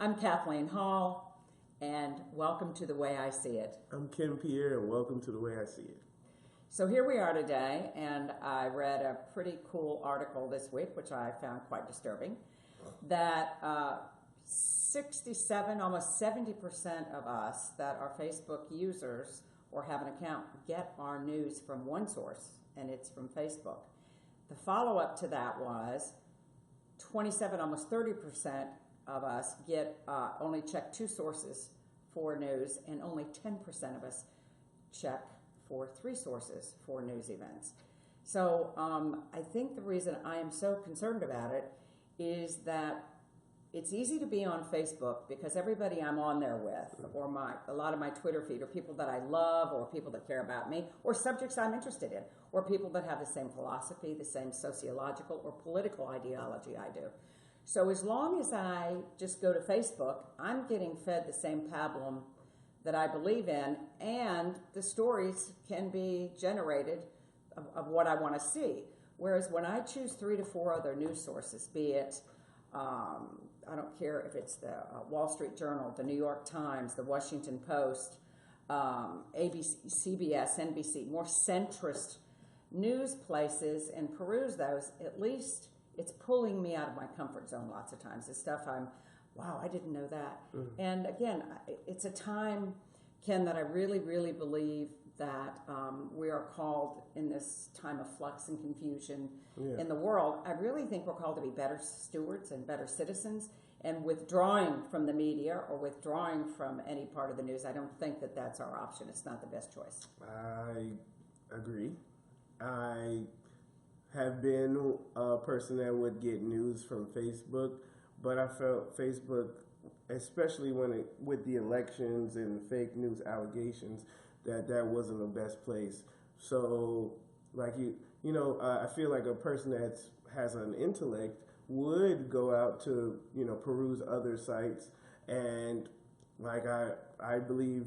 I'm Kathleen Hall, and welcome to The Way I See It. I'm Ken Pierre, and welcome to The Way I See It. So here we are today, and I read a pretty cool article this week, which I found quite disturbing, that 67, almost 70% of us that are Facebook users or have an account get our news from one source, and it's from Facebook. The follow-up to that was 27, almost 30% of us get only check two sources for news, and only 10% of us check for three sources for news events. So I think the reason I am so concerned about it is that it's easy to be on Facebook because everybody I'm on there with, or a lot of my Twitter feed, are people that I love, or people that care about me, or subjects I'm interested in, or people that have the same philosophy, the same sociological or political ideology I do. So as long as I just go to Facebook, I'm getting fed the same pablum that I believe in, and the stories can be generated of what I want to see. Whereas when I choose 3 to 4 other news sources, be it I don't care if it's the Wall Street Journal, the New York Times, the Washington Post, ABC, CBS, NBC, more centrist news places, and peruse those, at least it's pulling me out of my comfort zone lots of times. The stuff wow, I didn't know that. And again, it's a time, Ken, that I really, really believe that we are called in this time of flux and confusion in the world. I really think we're called to be better stewards and better citizens, and withdrawing from the media or withdrawing from any part of the news, I don't think that that's our option. It's not the best choice. I agree. I have been a person that would get news from Facebook, but I felt Facebook, especially with the elections and fake news allegations, that wasn't the best place. So, like I feel like a person that has an intellect would go out to peruse other sites, and like I believe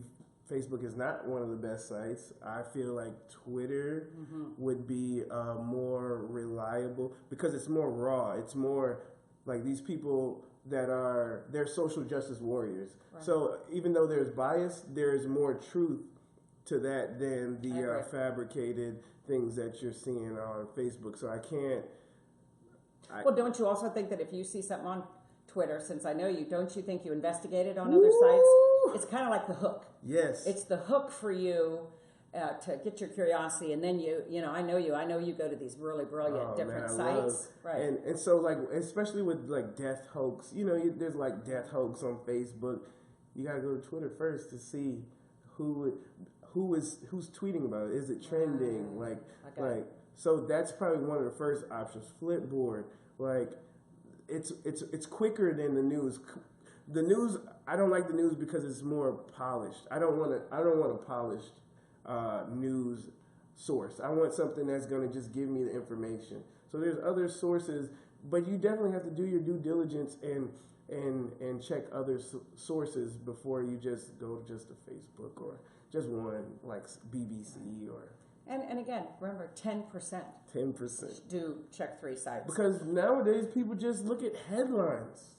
Facebook is not one of the best sites. I feel like Twitter would be more reliable because it's more raw. It's more like these people they're social justice warriors. Right. So even though there's bias, there's more truth to that than the fabricated things that you're seeing on Facebook. So I can't. Well, don't you also think that if you see something on Twitter, since I know you, don't you think you investigate it on other sites? It's kind of like the hook. Yes. It's the hook for you to get your curiosity, and then I know you go to these really brilliant different sites. Right. And so, like, especially with, like, death hoax, there's, like, death hoax on Facebook. You got to go to Twitter first to see who's tweeting about it. Is it trending? So that's probably one of the first options. Flipboard, like it's quicker than the news. The news, I don't like the news because it's more polished. I don't want a polished news source. I want something that's going to just give me the information. So there's other sources, but you definitely have to do your due diligence and check other sources before you just go just to Facebook or just one like BBC or. And again, remember, 10%. 10%. Do check 3 sites. Because nowadays people just look at headlines.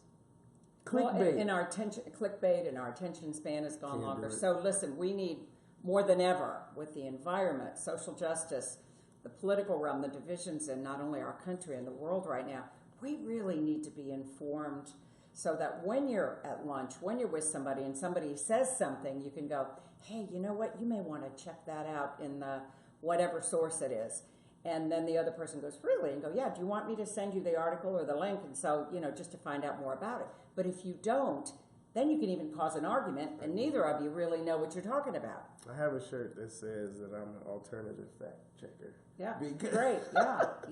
Clickbait. Well, clickbait, and our attention span has gone longer. So listen, we need more than ever with the environment, social justice, the political realm, the divisions in not only our country and the world right now. We really need to be informed so that when you're at lunch, when you're with somebody and somebody says something, you can go, hey, you know what? You may want to check that out in the whatever source it is. And then the other person goes, really? And go, yeah, do you want me to send you the article or the link? And so, just to find out more about it. But if you don't, then you can even cause an argument, and neither of you really know what you're talking about. I have a shirt that says that I'm an alternative fact checker. Yeah, great.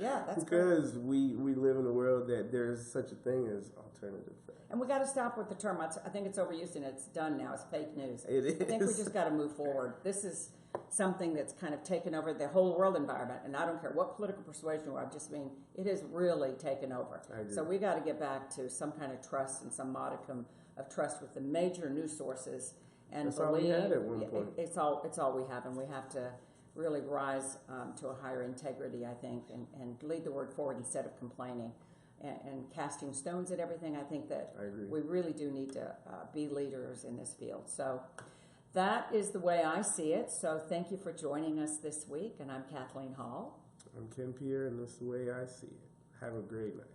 Yeah, that's because we live in a world that there's such a thing as alternative fact. And we got to stop with the term. I think it's overused and it's done now. It's fake news. It is. I think we just got to move forward. This is something that's kind of taken over the whole world environment, and I don't care what political persuasion you are. I just mean it has really taken over. I agree. So we got to get back to some kind of trust and some modicum of trust with the major news sources, and that's all we had at one point. It's all we have, and we have to really rise to a higher integrity, I think, and lead the word forward instead of complaining. and casting stones at everything. I think that I agree. we really do need to be leaders in this field. So that is the way I see it. So thank you for joining us this week. And I'm Kathleen Hall. I'm Ken Pierre, and this is the way I see it. Have a great night.